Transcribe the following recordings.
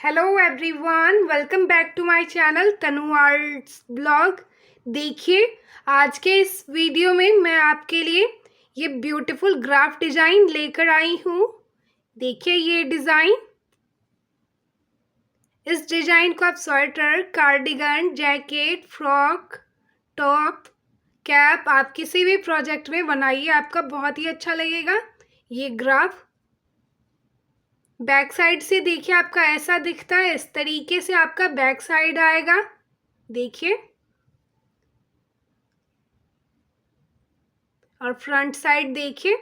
Hello everyone, welcome back to my channel Tanu arts blog. देखिए, आज के इस वीडियो में मैं आपके लिए ये ब्यूटीफुल ग्राफ डिज़ाइन लेकर आई हूँ। देखिए ये डिज़ाइन, इस डिज़ाइन को आप sweater, cardigan, jacket, frock, top, cap आप किसी भी प्रोजेक्ट में बनाइए, आपका बहुत ही अच्छा लगेगा। ये ग्राफ बैक साइड से देखिए आपका ऐसा दिखता है, इस तरीके से आपका बैक साइड आएगा। देखिए, और फ्रंट साइड देखिए,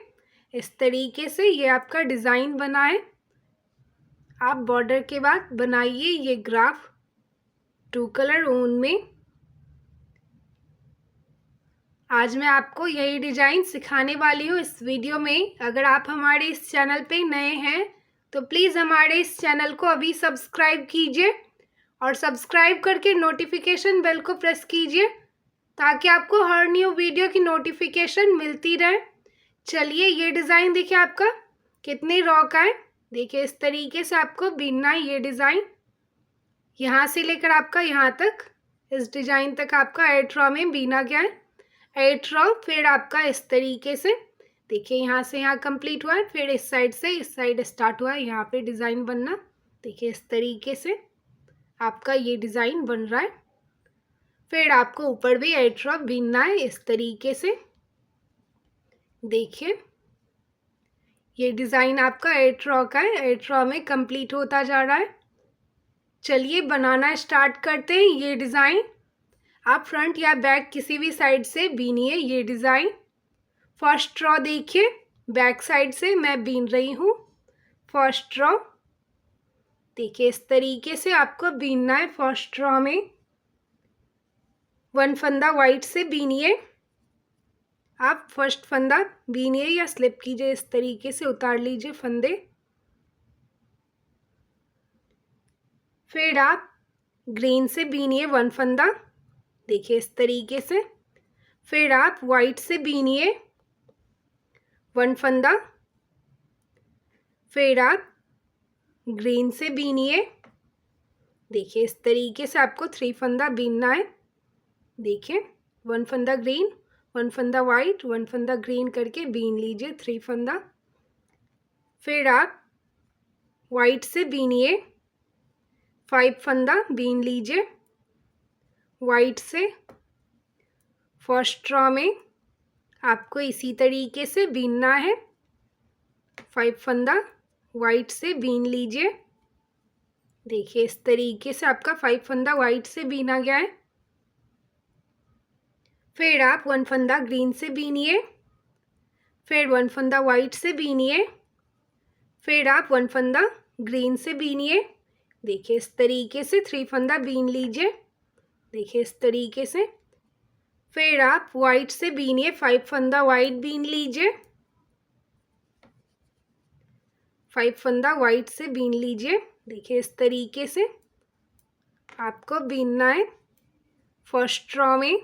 इस तरीके से ये आपका डिज़ाइन बना है। आप बॉर्डर के बाद बनाइए ये ग्राफ 2 कलर ऊन में। आज मैं आपको यही डिज़ाइन सिखाने वाली हूँ इस वीडियो में। अगर आप हमारे इस चैनल पे नए हैं तो प्लीज़ हमारे इस चैनल को अभी सब्सक्राइब कीजिए और सब्सक्राइब करके नोटिफिकेशन बेल को प्रेस कीजिए ताकि आपको हर न्यू वीडियो की नोटिफिकेशन मिलती रहे। चलिए, ये डिज़ाइन देखिए आपका कितने रॉ का है। देखिए इस तरीके से आपको बीनना है ये डिज़ाइन, यहाँ से लेकर आपका यहाँ तक, इस डिज़ाइन तक आपका 8 रॉ में बीना गया है। 8 रॉ, फिर आपका इस तरीके से देखिए यहाँ से यहाँ कंप्लीट हुआ है, फिर इस साइड से इस साइड स्टार्ट हुआ है यहाँ पे डिज़ाइन बनना। देखिए इस तरीके से आपका ये डिज़ाइन बन रहा है। फिर आपको ऊपर भी 8 रॉ बीनना है इस तरीके से। देखिए ये डिज़ाइन आपका 8 रॉ का है, 8 रॉ में कंप्लीट होता जा रहा है। चलिए बनाना स्टार्ट करते हैं ये डिज़ाइन। आप फ्रंट या बैक किसी भी साइड से बीनिए ये डिज़ाइन। फर्स्ट रॉ देखिए, बैक साइड से मैं बीन रही हूँ फर्स्ट रॉ। देखिए इस तरीके से आपको बीनना है फर्स्ट रॉ में। 1 फंदा वाइट से बीनिए, आप फर्स्ट फंदा बीनिए या स्लिप कीजिए, इस तरीके से उतार लीजिए फंदे। फिर आप ग्रीन से बीनिए 1 फंदा, देखिए इस तरीके से। फिर आप वाइट से बीनिए 1 फंदा। फिर आप ग्रीन से बीनिए, देखिए इस तरीके से आपको 3 फंदा बीनना है। देखिए 1 फंदा ग्रीन, 1 फंदा वाइट, 1 फंदा ग्रीन करके बीन लीजिए 3 फंदा। फिर आप वाइट से बीनिए 5 फंदा बीन लीजिए वाइट से। फर्स्ट रॉ में आपको इसी तरीके से बीनना है, 5 फंदा वाइट से बीन लीजिए। देखिए इस तरीके से आपका 5 फंदा वाइट से बीना गया है। फिर आप 1 फंदा ग्रीन से बीनिए, फिर 1 फंदा वाइट से बीनिए, फिर आप 1 फंदा ग्रीन से बीनिए। देखिए इस तरीके से 3 फंदा बीन लीजिए, देखिए इस तरीके से। फिर आप वाइट से बीनिए, 5 फंदा वाइट बीन लीजिए, 5 फंदा वाइट से बीन लीजिए। देखिए इस तरीके से आपको बीनना है फर्स्ट रॉ में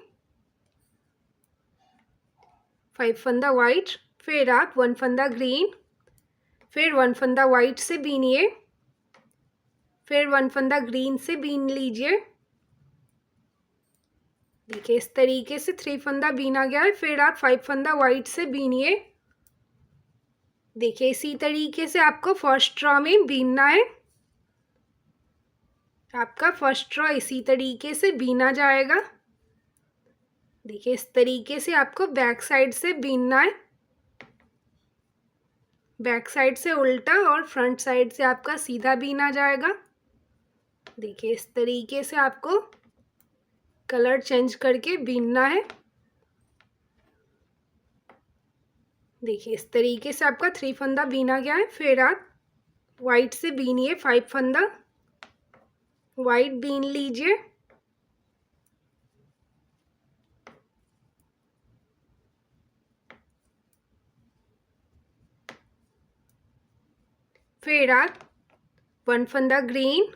5 फंदा वाइट। फिर आप 1 फंदा ग्रीन, फिर 1 फंदा वाइट से बीनिए, फिर 1 फंदा ग्रीन से बीन लीजिए। देखिए इस तरीके से 3 फंदा बीना गया है। फिर आप 5 फंदा वाइट से बीनिए। देखिए इसी तरीके से आपको फर्स्ट रॉ में बीनना है। आपका फर्स्ट रॉ इसी तरीके से बीना जाएगा। देखिए इस तरीके से आपको बैक साइड से बीनना है, बैक साइड से उल्टा और फ्रंट साइड से आपका सीधा बीना जाएगा। देखिए इस तरीके से आपको कलर चेंज करके बीनना है। देखिए इस तरीके से आपका 3 फंदा बीना गया है। फिर आप वाइट से बीनिए 5 फंदा वाइट बीन लीजिए। फिर आप 1 फंदा ग्रीन,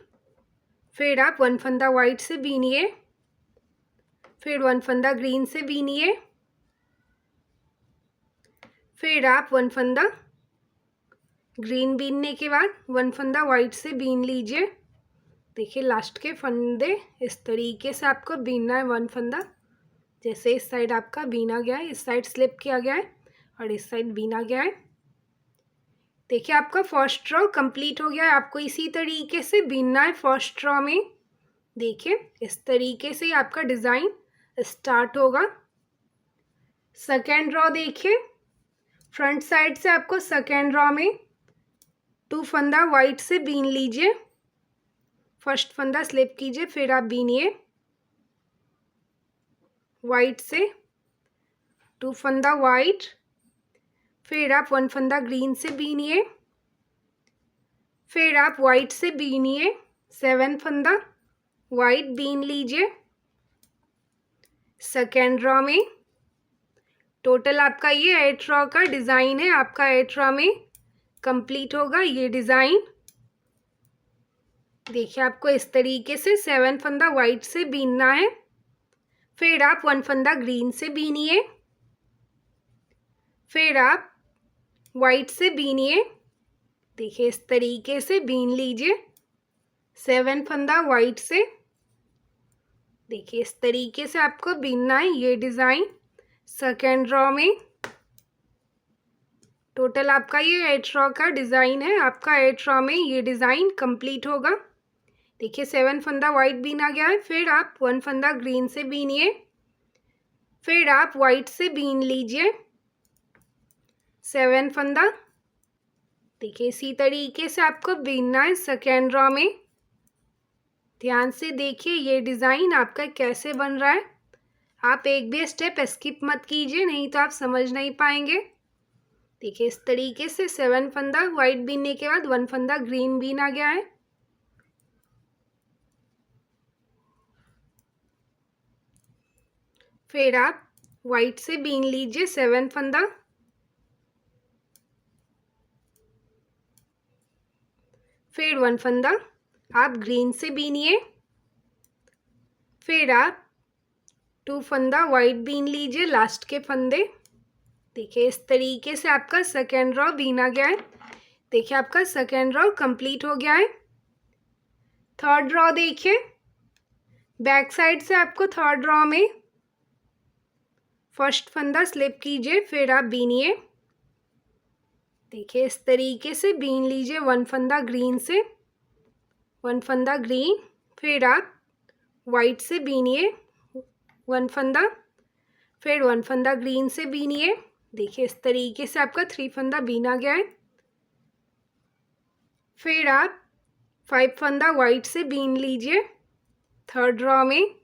फिर आप 1 फंदा वाइट से बीनिए, फिर 1 फंदा ग्रीन से बीनिए, फिर आप 1 फंदा ग्रीन बीनने के बाद 1 फंदा वाइट से बीन लीजिए। देखिए लास्ट के फंदे इस तरीके से आपको बीनना है 1 फंदा। जैसे इस साइड आपका बीना गया है, इस साइड स्लिप किया गया है और इस साइड बीना गया है। देखिए आपका फर्स्ट रो कंप्लीट हो गया है। आपको इसी तरीके से बीनना है फर्स्ट रो में। देखिए इस तरीके से आपका डिज़ाइन स्टार्ट होगा। सेकेंड रो देखिए, फ्रंट साइड से आपको सेकेंड रो में 2 फंदा वाइट से बीन लीजिए। फर्स्ट फंदा स्लिप कीजिए, फिर आप बीनिए वाइट से 2 फंदा वाइट, फिर आप 1 फंदा ग्रीन से बीनिए, फिर आप वाइट से बीनिए 7 फंदा वाइट बीन लीजिए। सेकेंड रो में टोटल आपका ये 8 रो का डिज़ाइन है। आपका 8 रो में कंप्लीट होगा ये डिज़ाइन। देखिए आपको इस तरीके से 7 फंदा वाइट से बीनना है, फिर आप 1 फंदा ग्रीन से बीनिए, फिर आप वाइट से बीनिए। देखिए इस तरीके से बीन लीजिए 7 फंदा वाइट से। देखिए इस तरीके से आपको बीनना है ये डिज़ाइन। सेकेंड रो में टोटल आपका ये 8 रो का डिज़ाइन है। आपका 8 रो में ये डिज़ाइन कंप्लीट होगा। देखिए 7 फंदा वाइट बीना गया है, फिर आप 1 फंदा ग्रीन से बीनिए, फिर आप वाइट से बीन लीजिए 7 फंदा। देखिए इसी तरीके से आपको बीनना है सेकेंड रो में। ध्यान से देखिए ये डिज़ाइन आपका कैसे बन रहा है। आप एक भी स्टेप स्किप मत कीजिए, नहीं तो आप समझ नहीं पाएंगे। देखिए इस तरीके से 7 फंदा वाइट बीनने के बाद 1 फंदा ग्रीन बीन आ गया है। फिर आप वाइट से बीन लीजिए 7 फंदा, फिर 1 फंदा आप ग्रीन से बीनिए, फिर आप 2 फंदा वाइट बीन लीजिए लास्ट के फंदे। देखिए इस तरीके से आपका सेकेंड रो बीना गया है। देखिए आपका सेकेंड रो कंप्लीट हो गया है। थर्ड रो देखिए, बैक साइड से आपको थर्ड रो में फर्स्ट फंदा स्लिप कीजिए, फिर आप बीनिए। देखिए इस तरीके से बीन लीजिए 1 फंदा ग्रीन से 1 फंदा ग्रीन, फिर आप वाइट से बीनिए 1 फंदा, फिर 1 फंदा ग्रीन से बीनिए। देखिए इस तरीके से आपका 3 फंदा बीना गया है। फिर आप 5 फंदा वाइट से बीन लीजिए थर्ड रो में।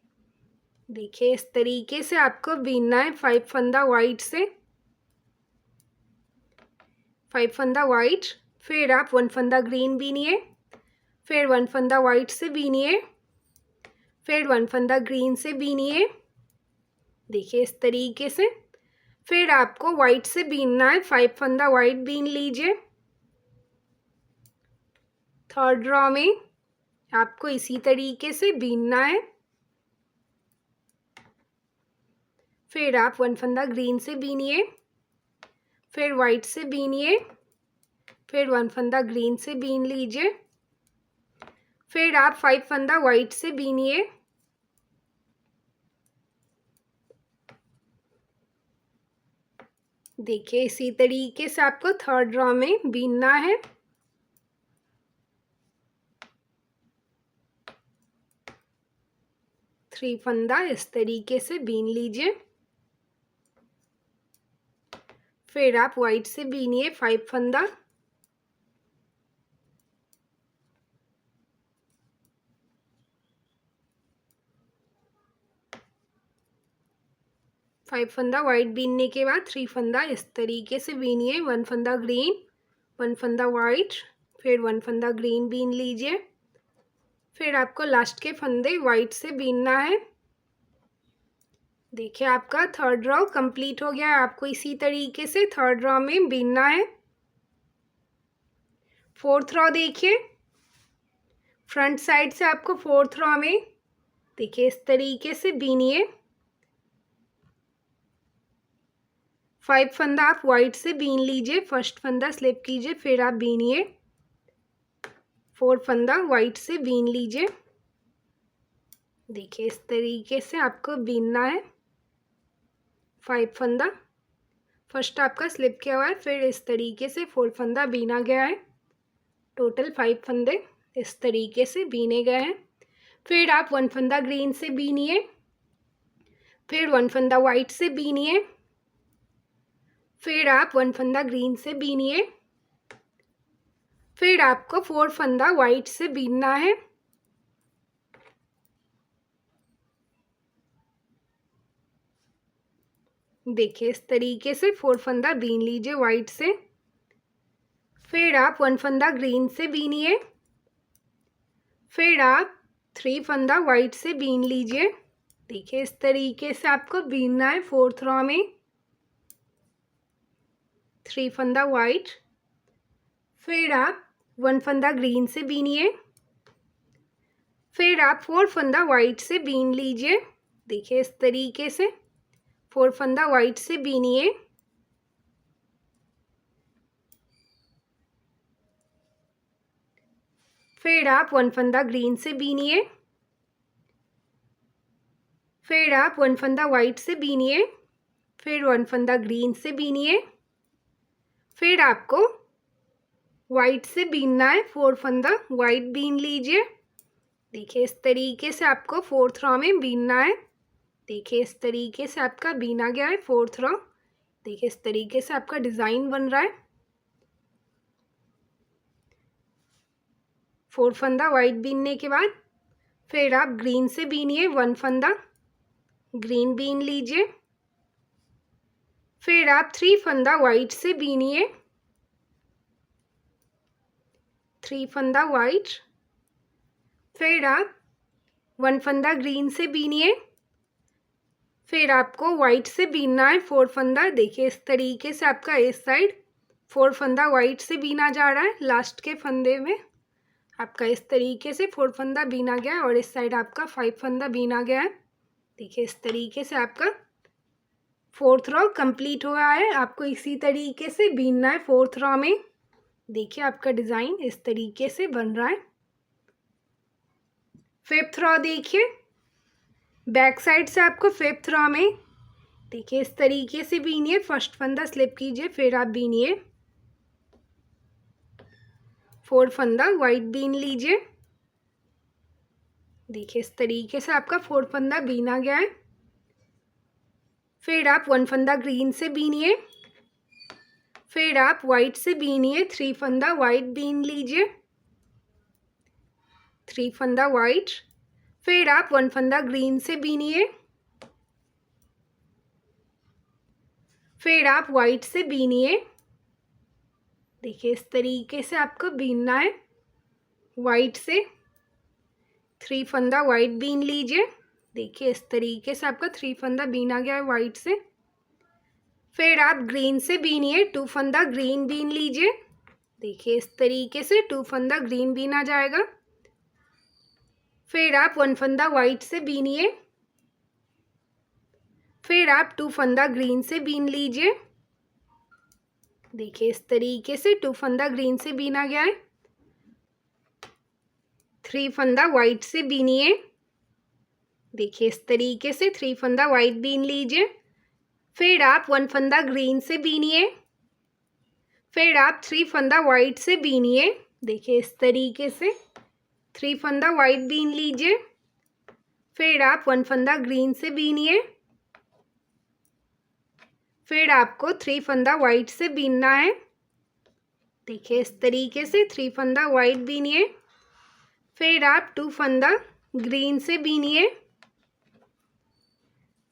देखिए इस तरीके से आपको बीनना है 5 फंदा वाइट से 5 फंदा वाइट, फिर आप 1 फंदा ग्रीन बीनिए, फिर 1 फंदा वाइट से बीनिए, फिर 1 फंदा ग्रीन से बीनिए। देखिए इस तरीके से फिर आपको वाइट से बीनना है 5 फंदा वाइट बीन लीजिए। थर्ड रो में आपको इसी तरीके से बीनना है। फिर आप 1 फंदा ग्रीन से बीनिए, फिर वाइट से बीनिए, फिर 1 फंदा ग्रीन से बीन लीजिए, फिर आप 5 फंदा वाइट से बीनिए। देखिए इसी तरीके से आपको थर्ड रो में बीनना है। थ्री फंदा इस तरीके से बीन लीजिए, फिर आप वाइट से बीनिए 5 फंदा, फाइव फंदा वाइट बीनने के बाद 3 फंदा इस तरीके से बीनिए 1 फंदा ग्रीन 1 फंदा वाइट, फिर 1 फंदा ग्रीन बीन लीजिए। फिर आपको लास्ट के फंदे वाइट से बीनना है। देखिए आपका थर्ड रो कंप्लीट हो गया है। आपको इसी तरीके से थर्ड रो में बीनना है। फोर्थ रो देखिए, फ्रंट साइड से आपको फोर्थ रो में देखिए इस तरीके से बीनिए 5 फंदा आप वाइट से बीन लीजिए, फर्स्ट फंदा स्लिप कीजिए, फिर आप बीनिए 4 फंदा वाइट से बीन लीजिए। देखिए इस तरीके से आपको बीनना है। 5 फंदा फर्स्ट आपका स्लिप किया हुआ है, फिर इस तरीके से 4 फंदा बीना गया है। टोटल 5 फंदे इस तरीके से बीने गए हैं। फिर आप 1 फंदा ग्रीन से बीनिए, फिर 1 फंदा वाइट से बीनिए, फिर आप 1 फंदा ग्रीन से बीनिए, फिर आपको 4 फंदा वाइट से बीनना है। देखिए इस तरीके से 4 फंदा बीन लीजिए वाइट से। फिर आप 1 फंदा ग्रीन से बीनिए, फिर आप 3 फंदा वाइट से बीन लीजिए। देखिए इस तरीके से आपको बीनना है 4th रो में। 3 फंदा वाइट, फिर आप 1 फंदा ग्रीन से बीनिए, फिर आप 4 फंदा वाइट से बीन लीजिए। देखिए इस तरीके से 4 फंदा वाइट से बीनिए। फिर आप 1 फंदा ग्रीन से बीनिए, फिर आप 1 फंदा वाइट से बीनिए, फिर 1 फंदा ग्रीन से बीनिए, फिर आपको वाइट से बीनना है। 4 फंदा वाइट बीन लीजिए। देखिए इस तरीके से आपको 4th रो में बीनना है। देखिए इस तरीके से आपका बीना गया है 4th रो। देखिए इस तरीके से आपका डिज़ाइन बन रहा है। 4 फंदा वाइट बीनने के बाद फिर आप ग्रीन से बीनिए। 1 फंदा ग्रीन बीन लीजिए, फिर आप 3 फंदा वाइट से बीनिए। 3 फंदा वाइट, फिर आप 1 फंदा ग्रीन से बीनिए, फिर आपको वाइट से बीनना है 4 फंदा। देखिए इस तरीके से आपका इस साइड 4 फंदा वाइट से बीना जा रहा है। लास्ट के फंदे में आपका इस तरीके से 4 फंदा बीना गया है और इस साइड आपका 5 फंदा बीना गया है। देखिए इस तरीके से आपका 4th रो कंप्लीट हुआ है। आपको इसी तरीके से बीनना है 4th रो में। देखिए आपका डिज़ाइन इस तरीके से बन रहा है। 5th रो देखिए, बैक साइड से आपको 5th रो में देखिए इस तरीके से बीनिए। फर्स्ट फंदा स्लिप कीजिए, फिर आप बीनिए। 4 फंदा वाइट बीन लीजिए। देखिए इस तरीके से आपका 4 फंदा बीना गया है। फिर आप 1 फंदा ग्रीन से बीनिए, फिर आप वाइट से बीनिए। 3 फंदा वाइट बीन लीजिए। 3 फंदा वाइट, फिर आप 1 फंदा ग्रीन से बीनिए, फिर आप वाइट से बीनिए। देखिए इस तरीके से आपको बीनना है वाइट से। 3 फंदा वाइट बीन लीजिए। देखिए इस तरीके से आपका 3 फंदा बीना गया है वाइट से। फिर आप ग्रीन से बीनिए। 2 फंदा ग्रीन बीन लीजिए। देखिए इस तरीके से 2 फंदा ग्रीन बीना जाएगा। फिर आप 1 फंदा वाइट से बीनिए, फिर आप 2 फंदा ग्रीन से बीन लीजिए। देखिए इस तरीके से 2 फंदा ग्रीन से बीना गया है। 3 फंदा वाइट से बीनिए। देखिए इस तरीके से 3 फंदा वाइट बीन लीजिए। फिर आप 1 फंदा ग्रीन से बीनिए, फिर आप 3 फंदा वाइट से बीनिए। देखिए इस तरीके से 3 फंदा वाइट बीन लीजिए। फिर आप 1 फंदा ग्रीन से बीनिए, फिर आपको 3 फंदा वाइट से बीनना है। देखिए इस तरीके से 3 फंदा वाइट बीनिए। फिर आप 2 फंदा ग्रीन से बीनिए,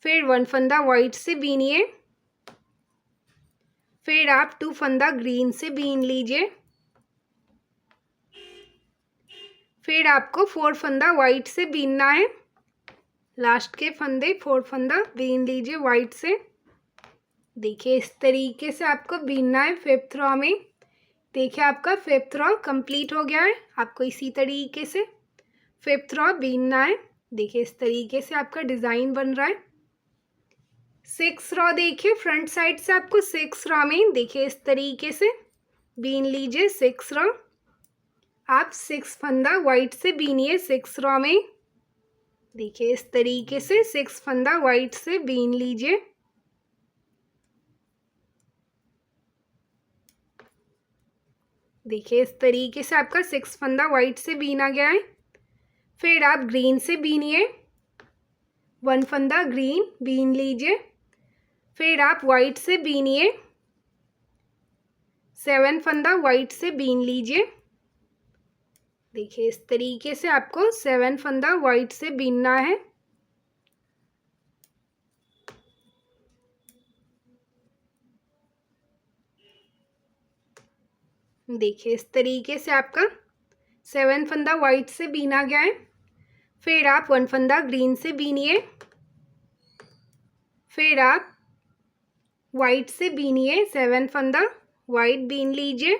फिर 1 फंदा वाइट से बीनिए, फिर आप 2 फंदा ग्रीन से बीन लीजिए। फिर आपको 4 फंदा वाइट से बीनना है। लास्ट के फंदे 4 फंदा बीन लीजिए वाइट से। देखिए इस तरीके से आपको बीनना है 5th रो में। देखिए आपका 5th रो कंप्लीट हो गया है। आपको इसी तरीके से 5th रो बीनना है। देखिए इस तरीके से आपका डिज़ाइन बन रहा है। 6 रो देखिए, फ्रंट साइड से आपको 6 रो में देखिए इस तरीके से बीन लीजिए 6 रो। आप 6 फंदा वाइट से बीनिए 6 रॉ में। देखिए इस तरीके से 6 फंदा वाइट से बीन लीजिए। देखिए इस तरीके से आपका 6 फंदा वाइट से बीना गया है। फिर आप ग्रीन से बीनिए, 1 फंदा ग्रीन बीन लीजिए। फिर आप वाइट से बीनिए, 7 फंदा वाइट से बीन लीजिए। देखिए इस तरीके से आपको 7 फंदा वाइट से बीनना है। देखिए इस तरीके से आपका 7 फंदा वाइट से बीना गया है। फिर आप 1 फंदा ग्रीन से बीनिए। फिर आप वाइट से बीनिए, 7 फंदा वाइट बीन लीजिए।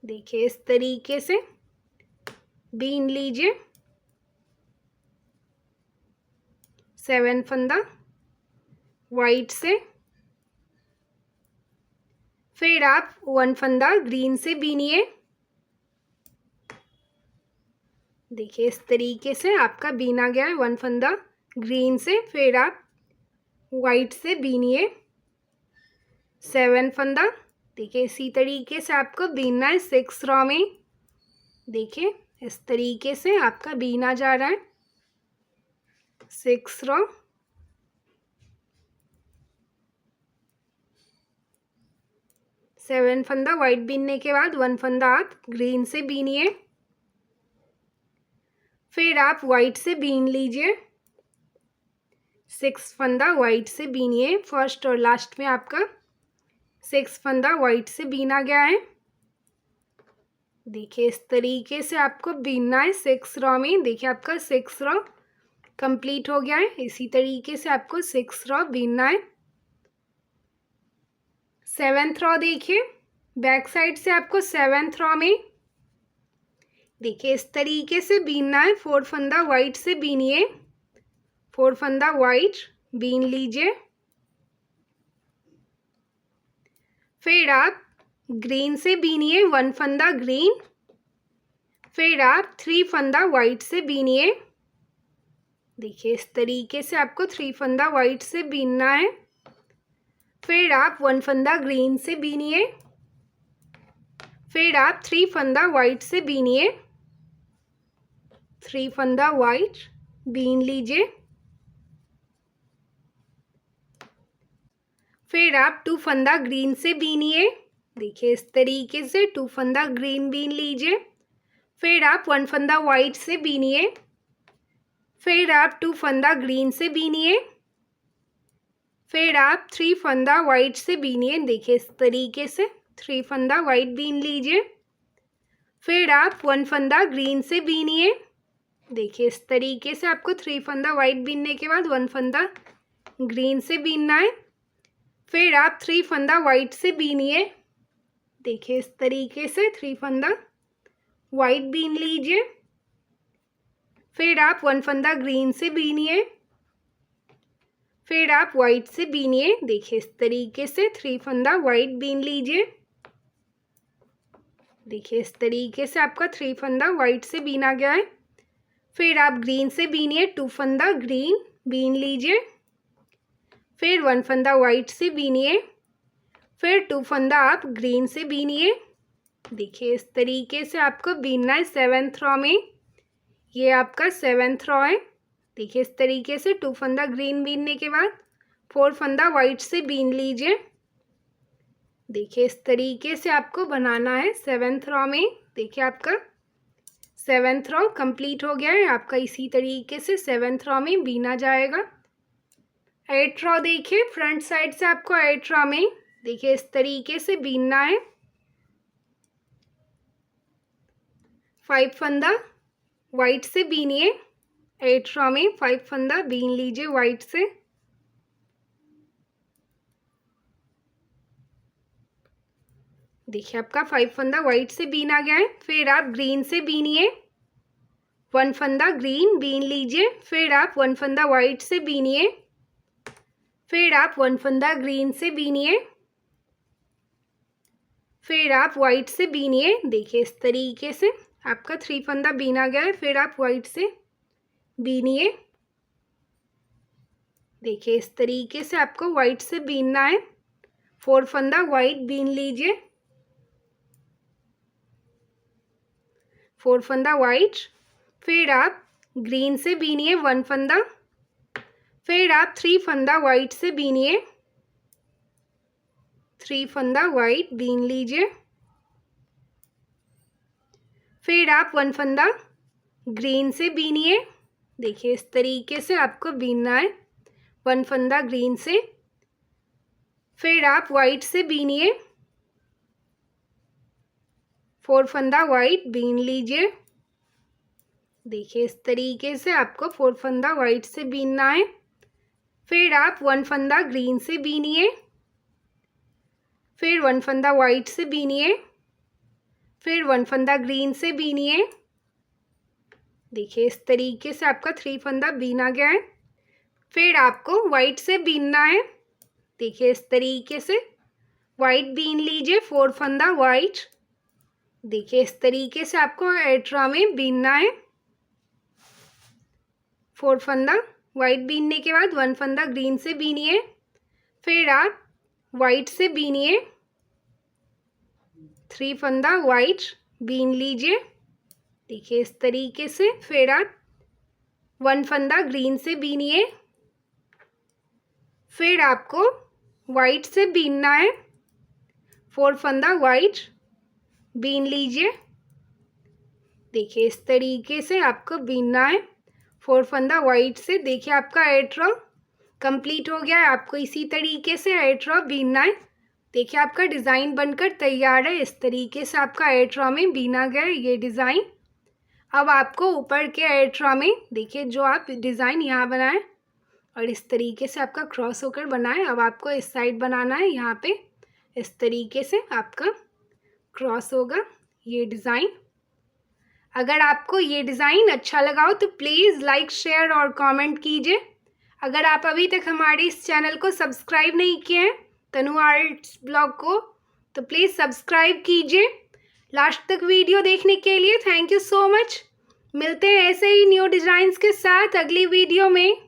देखिए इस तरीके से बीन लीजिए, 7 फंदा वाइट से। फिर आप 1 फंदा ग्रीन से बीनिए। देखिए इस तरीके से आपका बीना गया है 1 फंदा ग्रीन से। फिर आप वाइट से बीनिए, 7 फंदा। देखिए इसी तरीके से आपको बीनना है 6 रॉ में। देखिए इस तरीके से आपका बीना जा रहा है 6 रॉ। सेवन फंदा वाइट बीनने के बाद 1 फंदा आप ग्रीन से बीनिए। फिर आप वाइट से बीन लीजिए, 6 फंदा वाइट से बीनिए। फर्स्ट और लास्ट में आपका 6 फंदा वाइट से बीना गया है। देखिए इस तरीके से आपको बीनना है 6 रॉ में। देखिए आपका 6 रॉ कंप्लीट हो गया है। इसी तरीके से आपको 6 रॉ बीनना है। 7th रॉ देखिए, बैक साइड से आपको 7th रॉ में देखिए इस तरीके से बीनना है। 4 फंदा वाइट से बीनिए, 4 फंदा वाइट बीन लीजिए। फिर आप ग्रीन से बीनिए, 1 फंदा ग्रीन। फिर आप 3 फंदा वाइट से बीनिए। देखिए इस तरीके से आपको 3 फंदा वाइट से बीनना है। फिर आप 1 फंदा ग्रीन से बीनिए। फिर आप 3 फंदा वाइट से बीनिए, 3 फंदा वाइट बीन लीजिए। फिर आप 2 फंदा ग्रीन से बीनिए। देखिए इस तरीके से 2 फंदा ग्रीन बीन लीजिए। फिर आप 1 फंदा वाइट से बीनिए। फिर आप 2 फंदा ग्रीन से बीनिए। फिर आप 3 फंदा वाइट से बीनिए। देखिए इस तरीके से 3 फंदा वाइट बीन लीजिए। फिर आप 1 फंदा ग्रीन से बीनिए। देखिए इस तरीके से आपको 3 फंदा वाइट बीनने के बाद 1 फंदा ग्रीन से बीनना है। फिर आप 3 फंदा वाइट से बीनिए। देखिए इस तरीके से 3 फंदा वाइट बीन लीजिए। फिर आप 1 फंदा ग्रीन से बीनिए। फिर आप वाइट से बीनिए। देखिए इस तरीके से 3 फंदा वाइट बीन लीजिए। देखिए इस तरीके से आपका 3 फंदा वाइट से बीना गया है। फिर आप ग्रीन से बीनिए, 2 फंदा ग्रीन बीन लीजिए। फिर 1 फंदा वाइट से बीनिए। फिर 2 फंदा आप ग्रीन से बीनिए। देखिए इस तरीके से आपको बीनना है 7th रॉ में। ये आपका 7th रॉ है। देखिए इस तरीके से 2 फंदा ग्रीन बीनने के बाद 4 फंदा वाइट से बीन लीजिए। देखिए इस तरीके से आपको बनाना है 7th रॉ में। देखिए आपका 7th रॉ कंप्लीट हो गया है। आपका इसी तरीके से 7th रॉ में बीना जाएगा। 8th रॉ देखिए, फ्रंट साइड से आपको 8th रॉ में देखिए इस तरीके से बीनना है। 5 फंदा वाइट से बीनिए, 8th रॉ में 5 फंदा बीन लीजिए वाइट से। देखिए आपका 5 फंदा वाइट से बीना गया है। फिर आप ग्रीन से बीनिए, 1 फंदा ग्रीन बीन लीजिए। फिर आप 1 फंदा वाइट से बीनिए। फिर आप 1 फंदा ग्रीन से बीनिए। फिर आप वाइट से बीनिए। देखिए इस तरीके से आपका 3 फंदा बीना गया है। फिर आप वाइट से बीनिए। देखिए इस तरीके से आपको वाइट से बीनना है। 4 फंदा वाइट बीन लीजिए। 4 फंदा वाइट। फिर आप ग्रीन से बीनिए 1 फंदा। फिर आप 3 फंदा वाइट से बीनिए। 3 फंदा वाइट बीन लीजिए। फिर आप 1 फंदा ग्रीन से बीनिए। देखिए इस तरीके से आपको बीनना है 1 फंदा ग्रीन से। फिर आप वाइट से बीनिए। 4 फंदा वाइट बीन लीजिए। देखिए इस तरीके से आपको 4 फंदा वाइट से बीनना है। फिर आप 1 फंदा ग्रीन से बीनिए। फिर 1 फंदा वाइट से बीनिए। फिर 1 फंदा ग्रीन से बीनिए। देखिए इस तरीके से आपका 3 फंदा बीना गया है। फिर आपको वाइट से बीनना है। देखिए इस तरीके से वाइट बीन लीजिए 4 फंदा वाइट। देखिए इस तरीके से आपको एक्स्ट्रा में बीनना है। 4 फंदा वाइट बीनने के बाद 1 फंदा ग्रीन से बीनिए। फिर आप वाइट से बीनिए। 3 फंदा वाइट बीन लीजिए। देखिए इस तरीके से। फिर आप 1 फंदा ग्रीन से बीनिए। फिर आपको वाइट से बीनना है। 4 फंदा वाइट बीन लीजिए। देखिए इस तरीके से आपको बीनना है 4 फंदा वाइट से। देखिए आपका एट्रा कंप्लीट हो गया है। आपको इसी तरीके से एट्रा बीनना है। देखिए आपका डिज़ाइन बनकर तैयार है। इस तरीके से आपका एट्रा में बीना गया है ये डिज़ाइन। अब आपको ऊपर के एट्रा में देखिए जो आप डिज़ाइन यहाँ बनाएं और इस तरीके से आपका क्रॉस होकर बनाएं। अब आपको इस साइड बनाना है। यहाँ पे इस तरीके से आपका क्रॉस होगा ये डिज़ाइन। अगर आपको ये डिज़ाइन अच्छा लगा हो तो प्लीज़ लाइक शेयर और कमेंट कीजिए। अगर आप अभी तक हमारे इस चैनल को सब्सक्राइब नहीं किए हैं तनु आर्ट्स ब्लॉग को, तो प्लीज़ सब्सक्राइब कीजिए। लास्ट तक वीडियो देखने के लिए थैंक यू सो मच। मिलते हैं ऐसे ही न्यू डिज़ाइंस के साथ अगली वीडियो में।